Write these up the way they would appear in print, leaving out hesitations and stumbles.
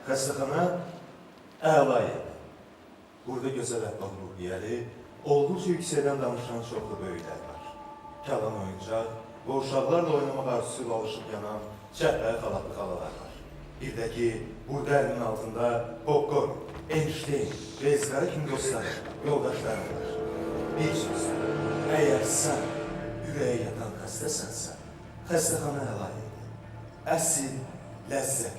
Xəstəxana əla yeri. Burada gözəl əhval ruhiyyəli, olduqca yüksəkdən danışan çoxlu böyüklər var. Kalan oyuncaq və uşaqlarla oynamaq arzusuyla alışıb yanan çəhbəli xalatlı xalalar var. Bir də ki, burada əlinin altında Popcorn, Einstein və ezqarı kimi dostları, yoldaşlarım var. Bir sözlə, əgər sən ürəyə yatan xəstəsənsə, xəstəxana əla yeri. Əsl ləzzət.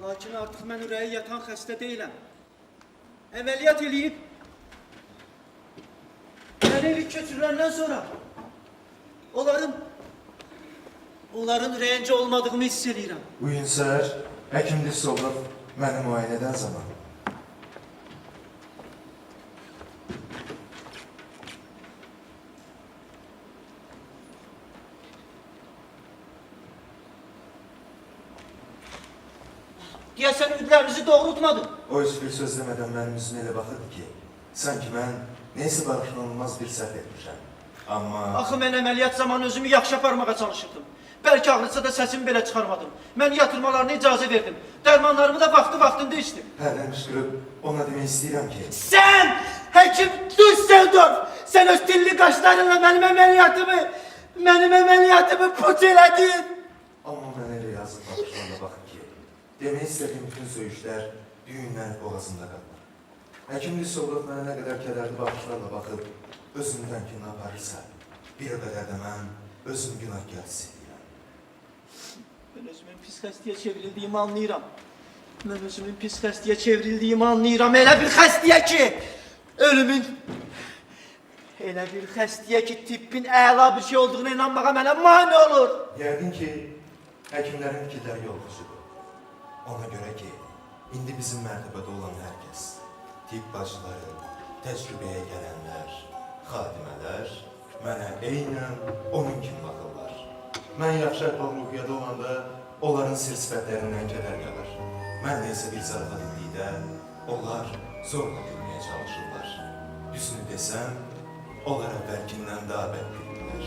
Lakin artıq mən ürəyə yatan xəstə deyiləm. Əməliyyat eləyib, məni evi köçürüləndən sonra onların ürəyincə olmadığımı hiss edirəm. Bu gün səhər həkim Lissolov məni müayinə edən zaman Deyəsən ümidlərinizi doğrultmadım. o heç bir söz demədən mənim üzümə elə baxırdı ki, sanki mən neysə bağışlanılmaz bir səhv etmişəm. Amma... Axı mən əməliyyat zamanı özümü yaxşı aparmağa çalışırdım. Bəlkə ağrısa da səsimi belə çıxarmadım. Mən yatırmalarına icazə verdim. Dərmanlarımı da vaxtında içdim. Hərdən qışqırıb ona demək istəyirəm ki... Sən, həkim Düsseldorf, sən öz dilli qaşlarınla mənim əməliyyatımı puç elədin. Amma mən elə yazıq baxışlarla baxın ki, demək istədiyim bütün söyüşlər, düyünlər boğazımda qalır. Həkim Lissolov mənə nə qədər kədərli baxışlarla baxıb, özümdən ki, nə aparırsa, bir o qədər də mən özüm günahkar hiss edirəm. Mən özümün pis xəstəyə çevrildiyimi anlayıram. Elə bir xəstəyə ki, tibbin əla bir şey olduğuna inanmağa mənə mane olur. Yəqin ki, həkimlərin fikirləri yolxucudur. Ona görə ki, indi bizim mərtəbədə olan hər kəs, tibb bacıları, təcrübəyə gələnlər, xadimələr, mənə eynən onun kimi baxırlar. Mən yaxşı əhval ruhiyyədə olanda onların sir-sifətlərindən kədər gəlir. Mən də isə bir zarafat etdikdə onlar zorla gülməyə çalışırlar. Düzünü desəm, onlar əvvəlkindən daha bədbirdirlər.